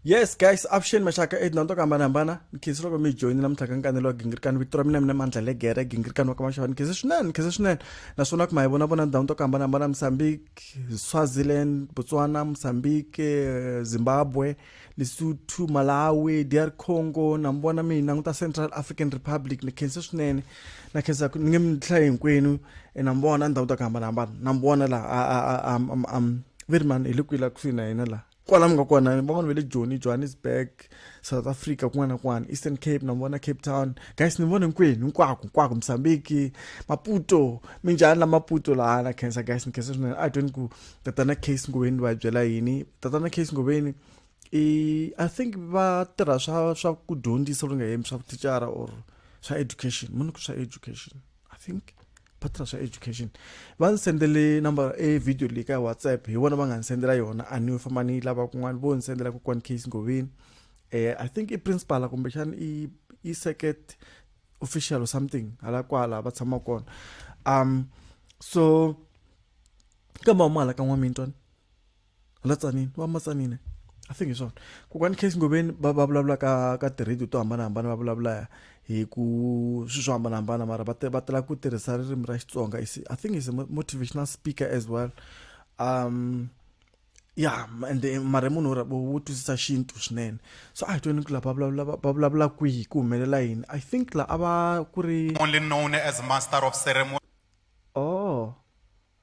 Yes, guys, option mashaka 8 nanto kamba nambana. Nkisiro ko mi join namhlaka Nkanelo Gingirikani with mina Mandla Gingirikani wakamashana nkisishnen. Nasona kumayibona bona nanto kamba nambana Mozambique, Swaziland, Botswana, Mozambique, Zimbabwe, Lesotho, Malawi, DR Congo, nambona mina nguta Central African Republic nkisishnen. Nakhenza ngimhla hinkwenu nambona nanto kamba nambana. Nambona la very man elikwila kusina yena la. Kwala mngakwana bonke vele Johannesburg, South Africa kwana Eastern Cape nabona Cape Town. Guys nibona nkwenu nkwako Mozambique, Maputo, minjani la Maputo la na cancer guys nkese I don't go tatana case Ngobeni wa byela yini. Tatana case Ngobeni I think va tirha swa ku dyondzisa ringa yemi swa teacher or swa education. Munhu ku swa education. I think Patrasha education. Van sendele number a video lika WhatsApp. He wanna bang and sendela yona a new for money lava kungwan bon sendela ku kwan case Ngobeni. I think a principal kumbexana I second official or something. Ala kwala batsama kona. So kama mala ka Minton. Latsanini wa matsanini. I think it's on. Ku kwan case Ngobeni blah blah ka tiredi to hambana blah blah. Hi ku swiswo hambanahambana mara va tala ku tirhisa ririmi ra Xitsonga. I think he's a motivational speaker as well. Yeah, and mara munhu wo twisisa xintu swinene. So I don't think la bla kwihi ku humelela yini. I think la ava ku ri only known as master of ceremony. Oh.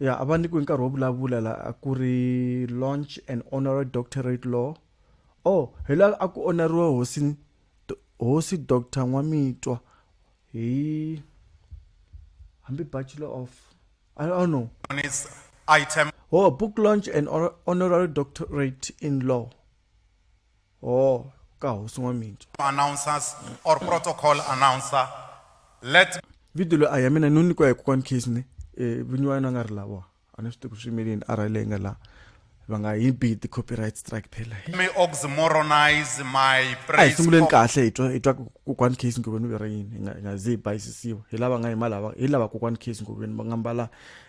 Yeah, ava nyikiwe nkarhi wo vulavula la ku ri launch an honorary doctorate law. Oh, hela aku honoriwa hosi Dr. Nwamitwa. He hambi bachelor of I don't know. On his item. Oh, book launch and honorary doctorate in law. Oh, ka hosi Nwamitwa. Announcers or protocol announcer. Let Video I am in a nuni kwa kwan case ne. Vinywana ngarlawa. Anesto kushimeli aralenga la. Banga beat the copyright strike phela. me oxymoronize my Ay praise. sunguleni kahle itwa ku kwan case Ngobeni uvera yini ngaziba isisiwe. Hilava ngayimala hilava ku kwan case Ngobeni bangambala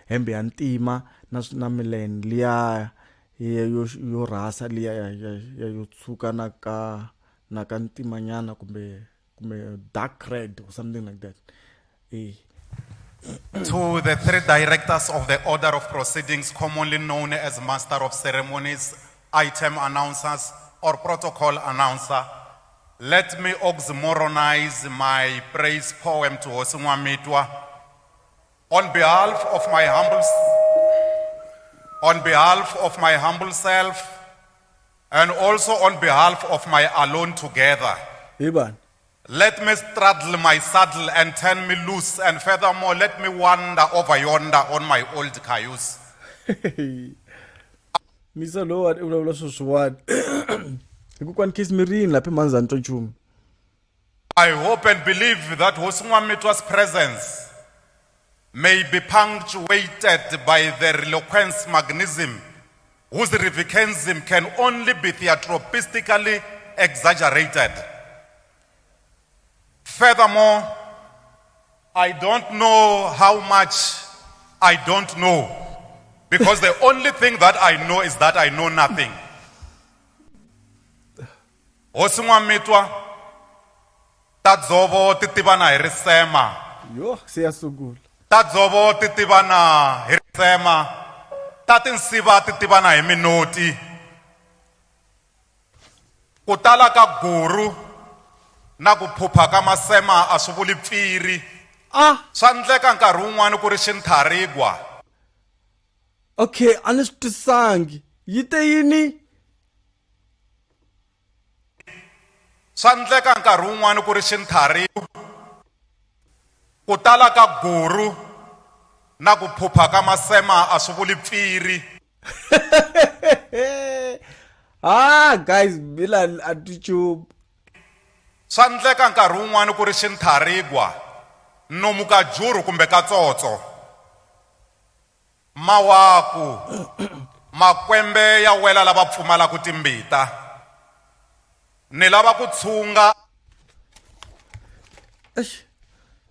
hembe ya ntima na milen liya yo rasa liya ya yo tsuka na ka ntimanyana kumbe dark red or something like that. To the three directors of the order of proceedings, commonly known as master of ceremonies, item announcers, or protocol announcer, let me oxymoronize my praise poem to Hosi Nwamitwa on behalf of my humble self, and also on behalf of my alone together. Iban. Let me straddle my saddle and turn me loose, and furthermore, let me wander over yonder on my old cayuse. Misa lo what ulo so swat. Ku kwan case mirin lapha emanzani ntshumi. I hope and believe that Hosi Nwamitwa's presence may be punctuated by the eloquence magnism, whose revocanism can only be theatropistically exaggerated. Furthermore, I don't know how much I don't know, because the only thing that I know is that I know nothing. Hosi Nwamitwa tadzovo titivana hi risema. Yo siyasungula. Tadzovo titivana hi risema. Tatinsiva titivana hi minoti. Kutala ka guru na ku phupha ka masema a swi vuli pfiri. Swa endleka nkarhi wun'wani ku ri xintharigwa. Okay, anestisangi. Yite yini? Swa endleka nkarhi wun'wani ku ri xintharigwa. Ku tala ka guru na ku phupha ka masema a swi vuli pfiri. Guys, bila atichu. Swa endleka nkarhi wun'wani ku ri xintharigwa, nomu ka juru kumbe ka tsotso. Mawaku, makwembe ya wela lava pfumalaka timbita. Ni lava ku tshunga.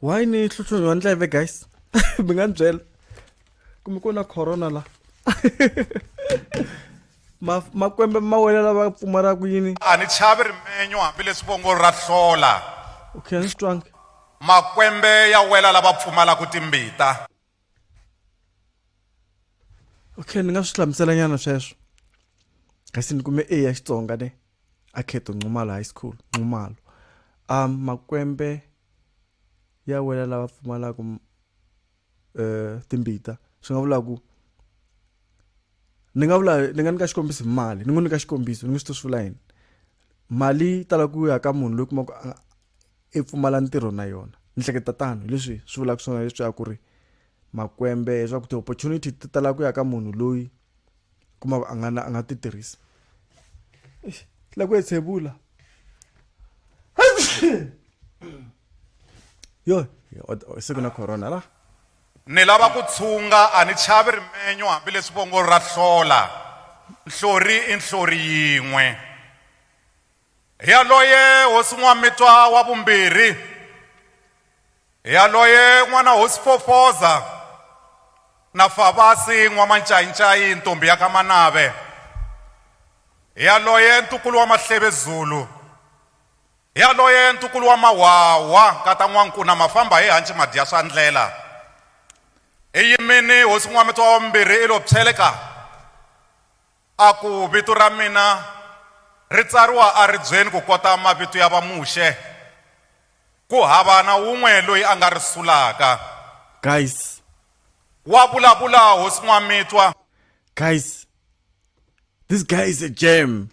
Why ni hluthunyo wa ndleve guys? Mi nga ni byela. Kumbe ku na corona la. makwembe ma wela lava pfumalaka yini a ni chavi rimenyo hambileswi vongo ra hlola okay ni switwangi makwembe ya wela lava pfumalaka timbita okay ni nga swi hlamuselanyana sweswo kasi ni kume A ya Xitsonga ne akheto Nxumalo High School Nxumalo makwembe ya wela lava pfumalaka timbita swi nga vula ku ni nga nyika xikombiso mali ni n'wi nyika xikombiso ni nge swi vula yini mali tala ku ya ka munhu loyi kumaka i pfumala ntirho na yona ni hleketa tano leswi swi vulaka swona leswi ya ku ri makwembe swa ku ti-opportunity ti tala ku ya ka munhu loyi kuma a nga ti tirhisa la ku etshebula yo se ku na corona la ni lava ku tshunga a ni chavi rimenyo hambileswi vongo ra hlola nhlori i nhlori yin'we yaloye hosi n'wamitwa wa vumbirhi yaloye n'wana hosi Fofoza na Fabasi n'wamancayincayi ntombi ya ka Manave yaloye ntukulu wa Mahleve Zulu yaloye ntukulu wa Mawawa kata N'wankuna mafamba hi hanci madya swa ndlela eyimini hosi n'wamitwa wa vumbirhi i lo pcheleka a ku vito ra mina ri tsariwa a ribyeni ku kota mavito ya vamuxe ku hava na wun'we loyi a nga ri sulaka guys wa vulavula hosi n'wamitwa guys this guy is a gem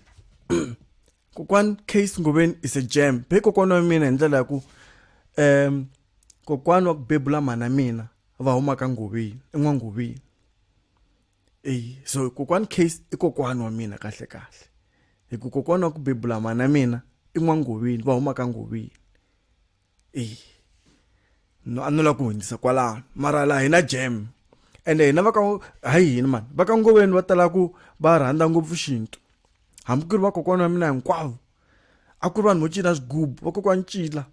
kokwan case Ngobeni is a gem be kokwana wa mina hi ndlela ya ku kokwana wa ku bebula mana mina va huma ka Ngobeni N'wangobeni so kokwana case i kokwana wa mina kahle kahle hi ku kokwana wa ku bebula mana mina i N'wangobeni va huma ka Ngobeni no a no la ku hundzisa kwalano mara la hina gem ende hina va ka hayi hina man va ka Ngobeni va tala ku va rhandza ngopfu xintu hambi ku ri va kokwana wa mina hinkwavo a ku ri vanhu vo cina swigubu va kokwana Ncila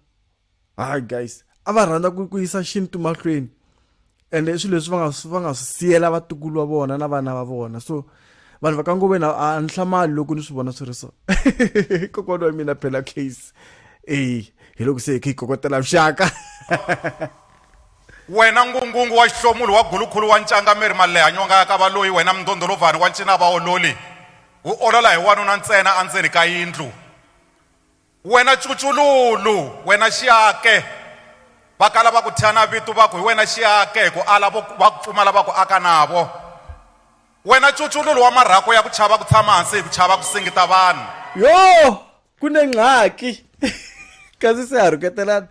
hayi guys a va rhandza ku yisa xintu mahlweni ende swilo leswi va nga swi siyela vatukulu va vona na vana va vona so vanhu va ka Ngobeni a ni hlamali loko ni swi vona swi ri so kokwana wa mina phela case hi loko se hi kokotela vuxaka wena ngungungu wa xihlomulo wa gulukhulu wa Ncangameri Maleha nyonga ya ka valoyi wena Mndondolovhani wa ncina va ololi wu olola hi wanuna ntsena endzeni ka yindlu wena Cucululu wena Xiyake va kala va ku thyana vito va ku hi wena Xiyake hi ku ala va ku pfumala va ku aka navo wena Cucululu wa marhako ya ku chava ku tshama hansi hi ku chava ku singita vanhu yo kune ngxaki kasi se ha ruketelana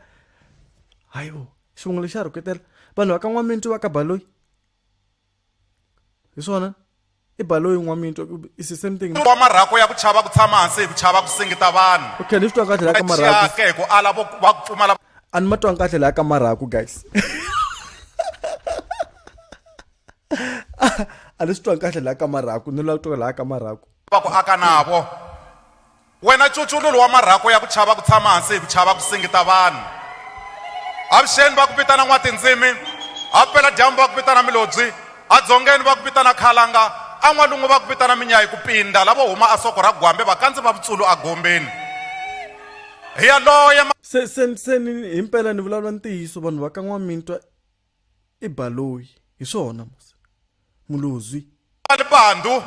hayo xivongo lexi a ruketela vanhu va ka N'wamitwa va ka Baloyi hi swona i Baloyi N'wamitwa is the same thing wa marhako ya ku chava ku tshama hansi hi ku chava ku singita vanhu okay ni swi twa kahle la ka marhako Xiyake hi ku ala va ku pfumala a ni ma twangi kahle la ka marhako guys a ni swi twangi kahle la ka marhako ni la twa la ka marhako va ku aka navo wena Cucululu wa marhako ya ku chava ku tshama hansi hi ku chava ku singita vanhu avuxeni va ku vitana N'watindzimi apela dyambu va ku vitana Milobyi adzongeni va ku vitana Khalanga an'walungu va ku vitana Minyayi ku pinda lavo huma a soko ra Gwambe vakandzi va vutsulu a Gombeni hi yaloye se ni himpela ni vulavula ntiyiso vanhu va ka N'wamitwa i Baloyi hi swona mulozwi Bandu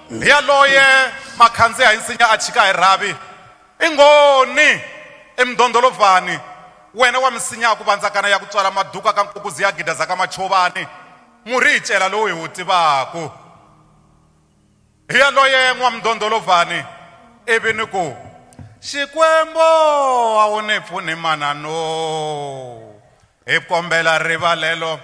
hi yaloye makhandziya hi nsinya a chika hi rhavi i ngoni eMndondolovhani wena wa misinya ku vandzakana ya ku tswala maduka ka nkukuzi ya gida za ka Machovani murhi hi cela lowu hi wu tivaku hi yaloye N'wamndondolovhani ivi ni ku Xikwembo a wu ni pfuni manano hi kombela rivalelo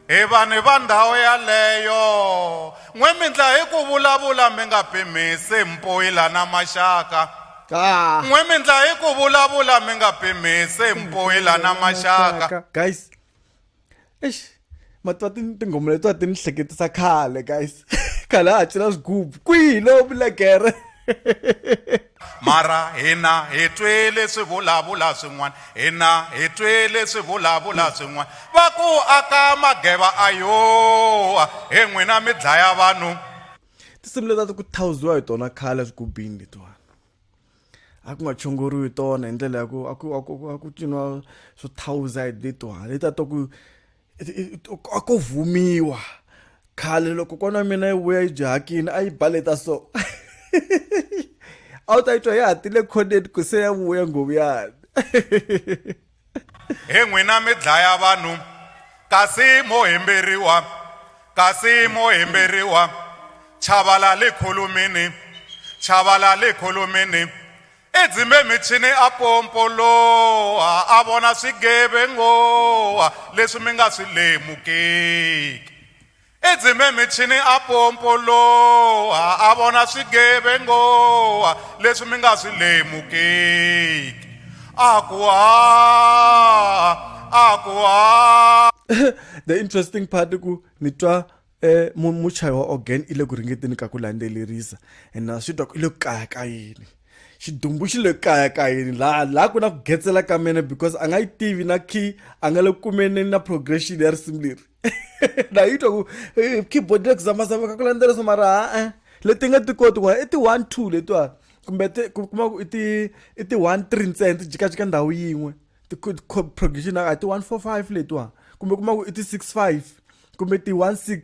hi vanhu va ndhawu yaleyo n'we mindla hi ku vulavula mi nga pimisi mpoyila na maxaka n'we mindla hi ku vulavula mi nga pimisi mpoyila na maxaka guys matwa tinghoma leti a ti ni hleketisa khale guys khale a cina swigubu kwihi lo vulegere mara hina hi twele swivulavula swin'wana hina hi twele swivulavula swin'wana va ku aka mageva ayo hi n'wina mi dlaya vanhu tinsimu leti a ti ku thawuziwa hi tona khale eswigubini letiwani a ku nga chongoriwi hi tona hi ndlela ya ku a ku ciniwa swo thawuza hi letiwani leti a to ku a ko vhumiwa khale loko kona wa mina yi vuya yi byi hakini a yi baleta so a wu ta yi twa yi hatile khoneni ku se ya vuya ngobuyani hi n'wina mi dlaya vanhu kasi mo hemberiwa chavalale khulumini edzimbe michini a pompolo a vona swigevengo leswi mi nga swi lemukeki edzimbe michini a pompolo a vona swigevengo leswi mi nga swi lemukeki the interesting part ku ni twa muchayi wa organ ile ku ringeteni ka ku landzelerisa and na swi twa ku ile ku kaya ka yini xidumbu xi le kaya ka yini laha ku na ku getsela ka mene because a nga yi tivi na key a nga le kumeni na progression ya risimu leri na yi twa ku keyboard le ku zamazama ka ku landzelerisa mara leti nga ti koti ku i ti 1-2 letiwani kumbe kuma ku i ti 1-3 ntsena ti jikajika ndhawu yin'we progression a ti 1-4-5 letiwani kumbe kuma ku i ti 6-5 kumbe ti 1-6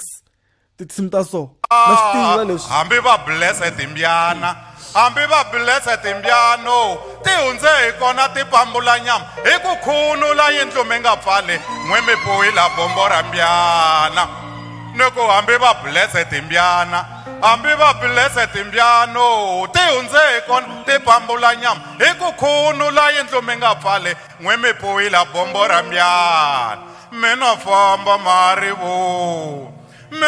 ti tinsimu ta so na swi tiva leswi hambi va blessed timbyano ti hundze hi kona ti pambula nyama hi ku khunula yindlu mi nga pfale n'we mi bohila bombo ra mbyana ni ku hambi va blessed timbyano ti hundze hi kona ti pambula nyama hi ku khunula yindlu mi nga pfale n'we mi bohila bombo ra mbyana mina famba marivo mi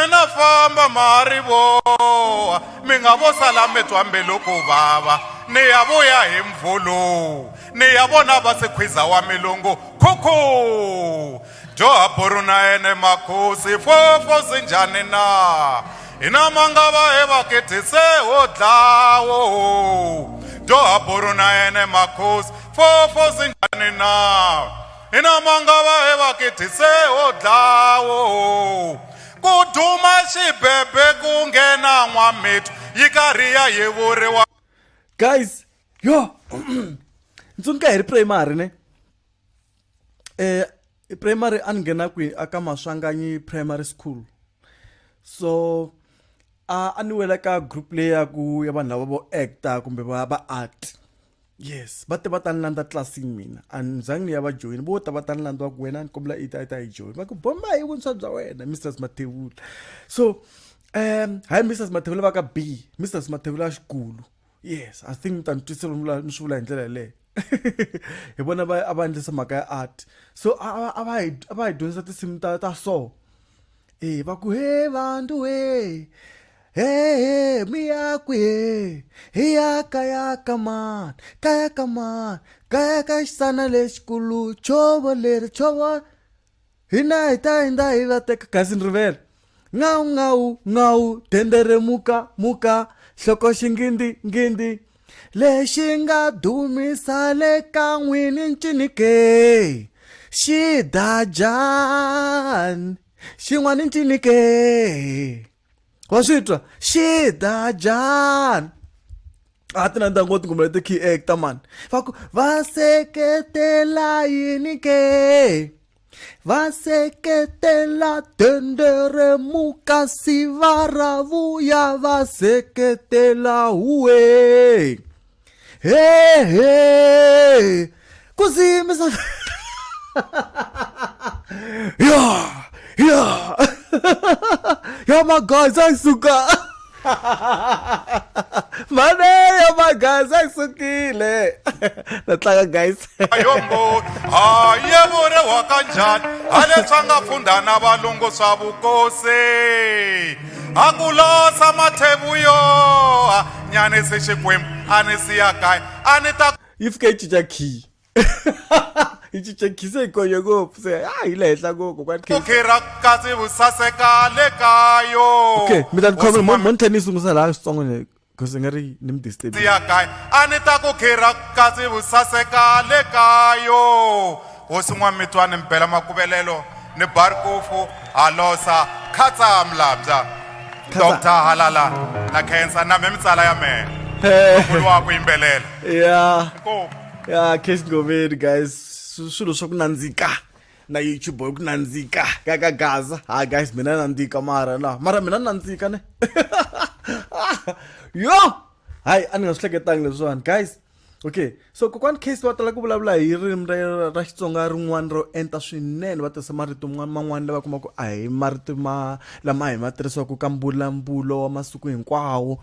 nga vo sala mi twa mbilu ku vava ni ya vuya hi mvulu ni ya vona va se khwiza wa milungu khukhu joha buru na ene makhosi fofo sinjhani na hina mangava he va ketise wo dlawo joha buru na ene makhosi fofo sinjhani na hina mangava he va ketise wo dlawo ku duma xibebe ku nghena n'wamithu yi karhi ya yevuriwa guys yo ntsundzuka hi ri primary ne primary a ni nghena kwihi aka Maswanganyi primary school so a ni wela ka group leyi ya ku ya vanhu lava vo acta kumbe va art yes va te va ta ni landza tlilasini mina a ni zangi ni ya va joyini vo ta va ta ni landza ku wena ni kombela i ta hi joyini va ku bomba hi vuntshwa bya wena Mrs Mathevula so hayi Mrs Mathevula va ka B Mrs Mathevula xikulu yes I think ta ni twisela ni swi vula hi ndlela yaleyo hi vona a va endlisa mhaka ya art so a va hi dyondzisa tinsimu ta so va ku he vantu he miya kwe he ya kaya man kaya ka xisana lexikulu chovo leri chovo hina hi ta hinda hi va teka kasi ni rivele ngau dendere muka hloko xingindi lexi nga dumisa le ka n'wini ncinike xidajani xin'wana ncinike wa swi twa xidajani a ti na ndangoti kumbe leti key actor man va seketela yini ke va seketela dendere muka siva ra vuya va seketela huwe he ku zimisa ya magaza isuka mane ya magaza isukile natlanga guys yombo yevure wa kanjani ale tsanga funda na valungu swa vukosi akulosa mathevuyo nyane se xikwembu ani siya kaya ani ta ifike ichicha key ichicha key se ikonye ngopfu se hi le henhla ngopfu kukhira kasi vusaseka le kayo okay mina ni khomela mo ni tlhela ni sungula laha switsongo because nga ri ni mi disturb ya kaya a ni ta ku khira kasi vusaseka le kayo hosi n'wamitwa ni mi bela makuvulelo ni barikofu halosa khatsa mlabya dr halala na khensa na me mitsala ya mehe mkhulu wa ku yimbelela yeah Inkomu. yeah case Ngobeni guys swilo swa ku nandzika na YouTube ku nandzika ka gaza guys mina nandzika mara mina nandzika ne yo hayi a ni nga swi hleketanga leswiwani guys okay so kokwani case va tala ku vulavula hi ririmi ra Xitsonga rin'wana ro enta swinene va tirhisa marito man'wana lava kuma ku a hi marito lama hi ma tirhisaka ka mbulambulo wa masiku hinkwawo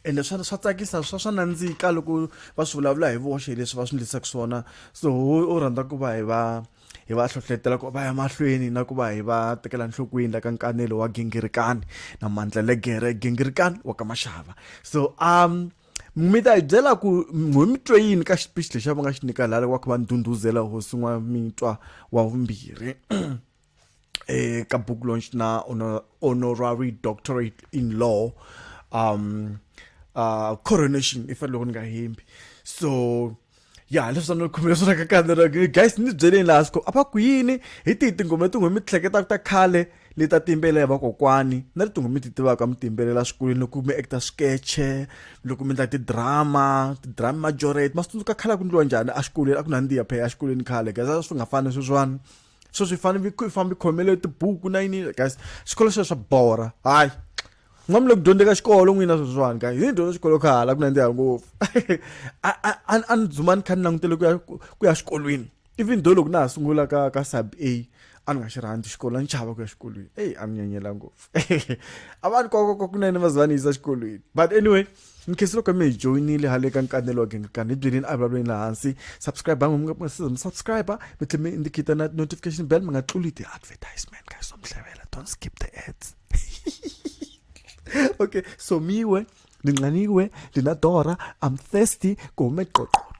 ende swa tsakisa swa nandzika loko va swi vulavula hi voxe leswi va swi endlisaka swona so u rhandza ku va hi va hlohlotela ku va ya mahlweni na ku va hi va tekela nhlokweni la ka Nkanelo wa Gingirikani na Mandla Gingirikani wa ka Mashava so mi ta hi byela ku mi twe yini ka speech lexi va nga xi nyika laha wa ku va ndhundhuzela hosi N'wamitwa wa vumbirhi ka book launch na honorary doctorate in law coronation if loko ni nga hembi so ya leswi ni khumela swona ka Nkanelo guys ni byeleni laha siko apa ku yini hi tihi tingoma tin'we mi hleketaka ta khale leta timbelela vakokwani na leti mi ti tivaka mi timbelela swikolweni loko mi acta skeche loko mi endla drama majority ma swi tsundzuka khale ku ndliwa njhani a xikolweni a ku nandziha phela a xikolweni khale guys a swi nga fani sweswiwani swi fane fambi khomele tibuku na yini guys xikolo swa borha hayi n'wami loko dyondze ka xikolo n'wina sweswiwani guys hi dyondza xikolo khala ku nandziha ngopfu a ni dzuma ni kha ni langutele ku ya xikolweni even though loko na ha sungula ka sub a ni nga xi rhandzi xikolo a ni chava ku ya xikolweni a ni nyanyela ngopfu a va ni koko kunene va za ni yisa xikolweni but anyway in case loko mi hi joyinile hale ka Nkanelo wa Gingirikani hi byeleni a vulavuleni laha hansi subscribe mi nga mi subscribe mi tlhela mi indicate na notification bell mi nga tluli ti-advertisement guys so mi hlevela don't skip the ads okay so miwe ndinqaniwe ndinadora I'm thirsty go make qoqo